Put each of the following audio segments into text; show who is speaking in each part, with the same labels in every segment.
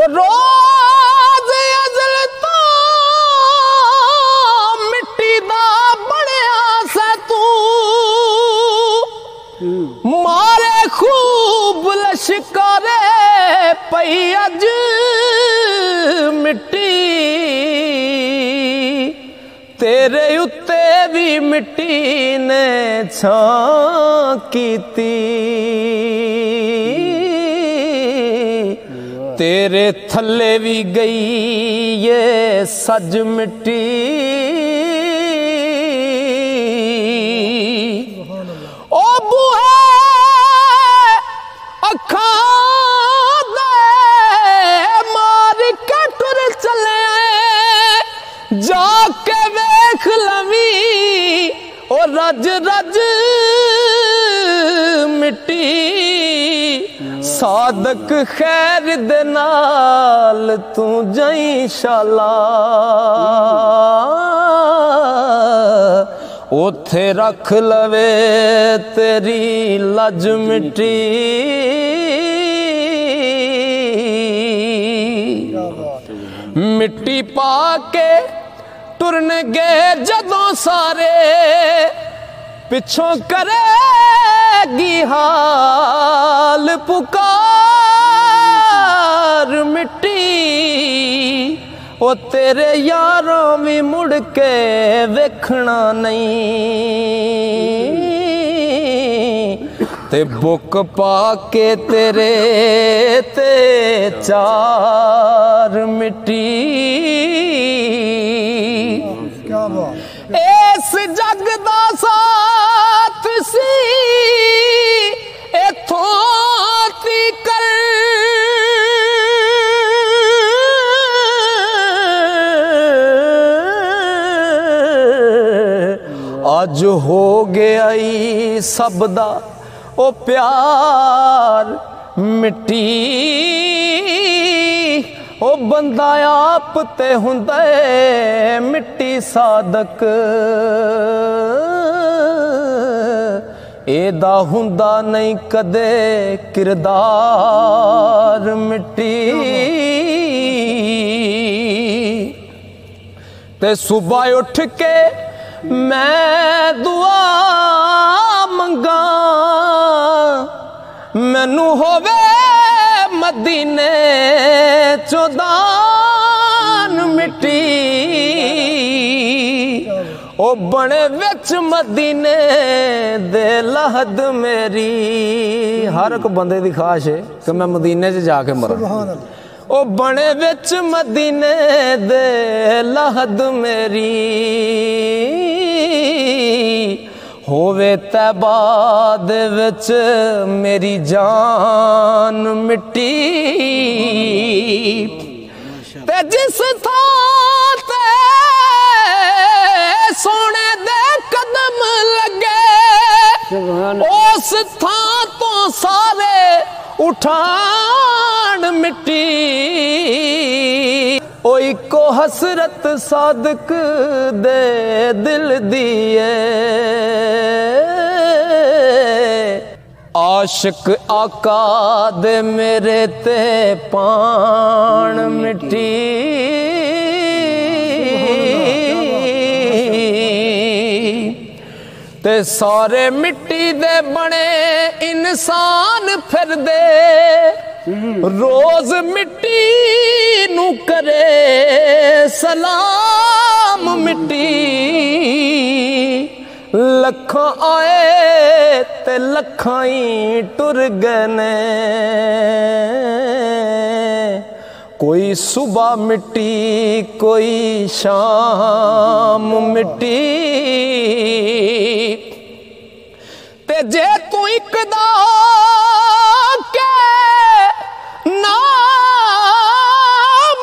Speaker 1: रोज अजल तो मिट्टी दा बनया सा तू मारे खूब लश्कारे पई अज मिट्टी तेरे उत्ते भी मिट्टी ने छां कीती तेरे थल्ले भी गई ये सज मिट्टी ओ बूहे अखा दे मार के टुर चले जाके वेख लवी ओ रज रज मिट्टी सादक खैर दे नाल तू जाई शाला ओथे रख लवे तेरी लज मिट्टी मिट्टी पाके टुरन गए जदों सारे पिछों करेगी हाल पुकार मिट्टी ओ तेरे यारों भी मुड़ के वेखना नहीं ते बुक पाके तेरे ते चार मिट्टी
Speaker 2: क्या बात
Speaker 1: इस जग दा साथ सी इथों तीकर अज हो गया सब दा ओ प्यार मिट्टी ओ बंदा आप ते हुंदा मिट्टी सादक एदा हुंदा नहीं कदे किरदार मिट्टी ते सुबह उठ के मैं दुआ मंगा मैनू होवे मदीने चौदान मिट्टी ओ बने विच मदीने दे लहद मेरी हर एक बंदे दी ख्वाहिश है कि मैं मदीने च जाके मरा ओ बने विच मदीने दे लहद मेरी होवे तैबा दे विच मेरी जान मिट्टी ते जिस थां ते सोने दे कदम लगे उस थां तो सारे उठान मिट्टी ओ इको हसरत सादक दे दिल दिए आशिक आका दे मेरे ते पान मिट्टी ते सारे मिट्टी दे बने इंसान फिर दे रोज मिट्टी नू करे सलाम मिट्टी लखां आए ते लखां ही टुर गए ने कोई सुबह मिट्टी कोई शाम मिट्टी ते जे तू इकदा के ना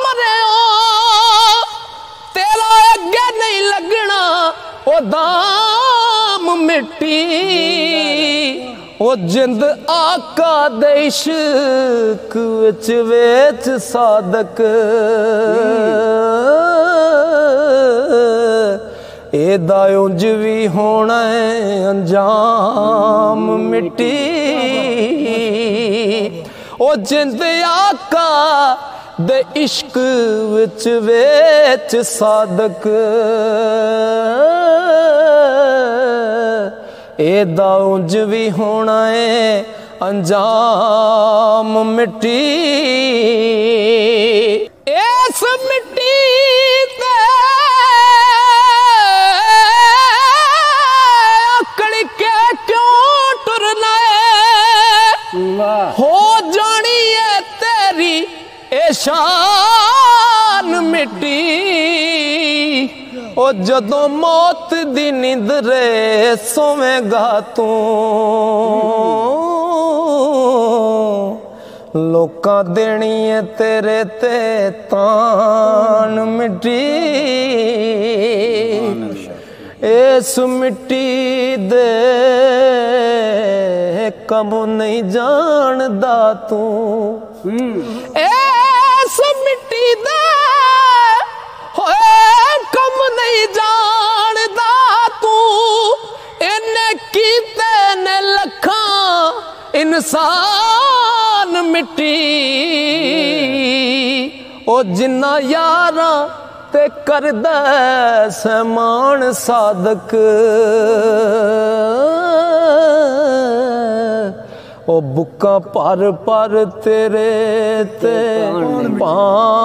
Speaker 1: मरियो तेरा अगे नहीं लगना ओ दाम मिट्टी ओ जिंद आका दे इश्क विच वेच सादक एदा उंज भी होना है अंजाम मिट्टी ओ जिंद आका दे इश्क विच सादक एदा उंज भी होना है अंजाम मिट्टी इस मिट्टी ते अकड़ के क्यों टुरना है हो जानी है तेरी ए शान मिट्टी ओ जदों मौत दी निंदरे सोवेगा तू लोका देनी है तेरे ते तान मिट्टी इस मिट्टी दे कम नहीं जानदा तू इस मिट्टी दे होए कम नहीं जानदा तू इन्ने कीते ने लखा इंसान मिट्टी ओ जिन्ना यारा ते करदा समान सादक ओ बुक्का पर तेरे ते पान